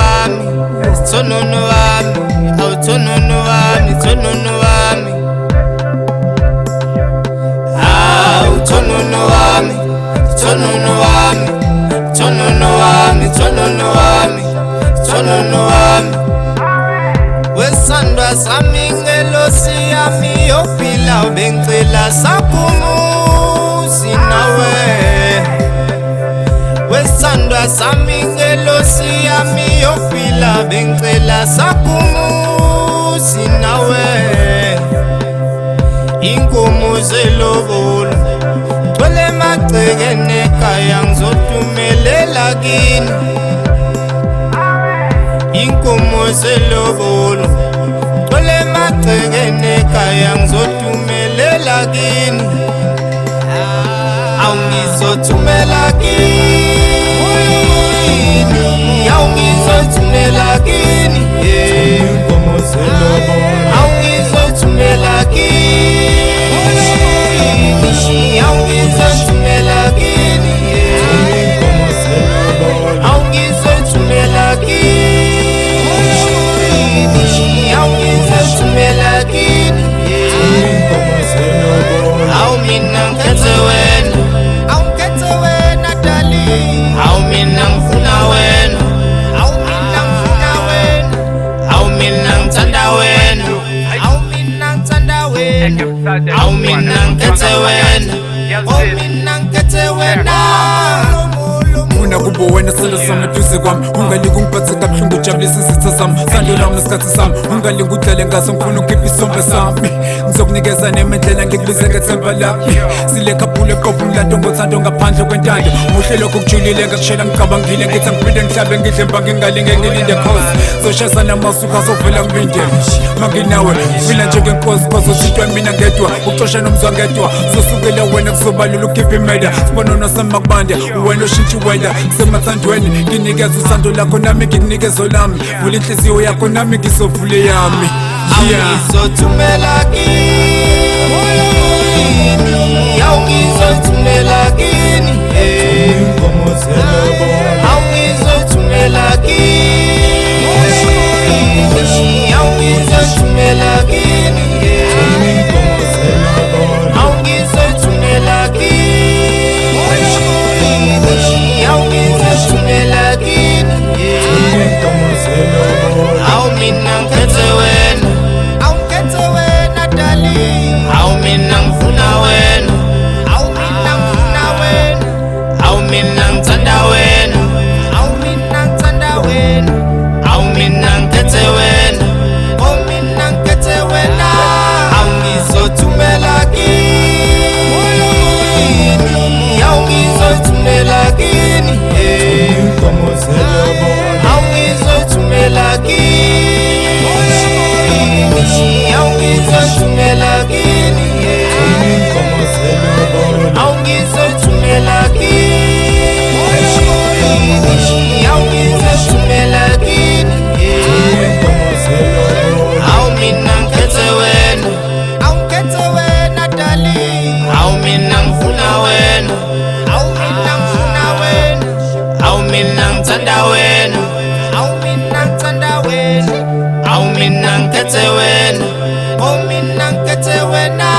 wami, tonunu wami, tonunu wami, tonunu wami, tonunu wami, tonunu wami, tonunu wami, tonunu wami, tonunu wami. Wesandwa sami ngelosi yami yophila bengicela sakumuzi nawe. Wesandwa sami ngelosi yami yophila bengicela sakumuzi nawe. Inkomo zelobolo gcwele emagcekeni ekhaya ngizodumelela kini. Inkomo zelobolo gcwele emagcekeni ekhaya ngizodumelela kini. Awu ngizothumela kini, awu ngizothumela kini, inkomo zelobolo. Awu ngizothumela kini, awu ngizothumela kini, inkomo zelobolo. Awu ngizothumela kini, awu ngizothumela kini, inkomo zelobolo. Awu mina ngikhethe wena, awu ngikhethe wena darling. Awu mina ngifuna wena, awu mina ngifuna wena. Awu mina ngithanda wena, awu mina ngithanda wena. Awu mina ngikhethe wena, awu mina ngikhethe wena. Funa kubo wena salo sami eduze kwami, ungalingi ungiphathe kabuhlungu ujabulise isitha sami, sandula nesikhathi sami, ungalingi udlale ngaso ngifuna ukhipha isithombe sami. Ngizokunikeza nemendlela ngikubize ngethemba lami, silekhaphule qobo umlando ngothando ngaphandle kwentando. Muhle lokho kujulile ngakushela ngicabangile, ngithi ngiphinde ngihlabe ngidle mbangi ngingalinge ngilinde cause zoshazana masuka azovela ngilinde. Manginawe fila njengenkosi bazothintwa mina ngedwa, uxosha nomzwa ngedwa, zosukela wena kuzobalula ukhipha imeda. Sibonona sami makubanda wena oshintsha iweda, kusemathandweni nginikeza uthando lakho nami ngikunikeza olami. Vula inhliziyo yakho nami ngizovule yami. Ngizothumela kini, awu ngizothumela kini, inkomo zelobolo. Awu ngizothumela kini, awu ngizothumela kini, inkomo zelobolo. Awu ngizothumela kini, awu ngizothumela kini, inkomo zelobolo. Awu mina ngikhethe wena, awu ngikhethe wena darling. Awu mina ngifuna wena, awu mina ngifuna wena. Awu mina ngithanda wena, awu mina ngithanda wena. Awu mina ngikhethe wena, awu mina ngikhethe wena. Awu ngizothumela kini, awu ngizothumela kini, inkomo zelobolo. Awu ngizothumela kini, awu ngizothumela kini, inkomo zelobolo. Awu ngizothumela kini, awu ngizothumela kini, inkomo zelobolo. Awu mina ngikhethe wena, awu ngikhethe wena darling. Awu mina ngifuna wena, awu mina ngifuna wena. Awu mina ngithanda wena, awu mina ngithanda wena. Awu mina ngikhethe wena, awu mina ngikhethe wena.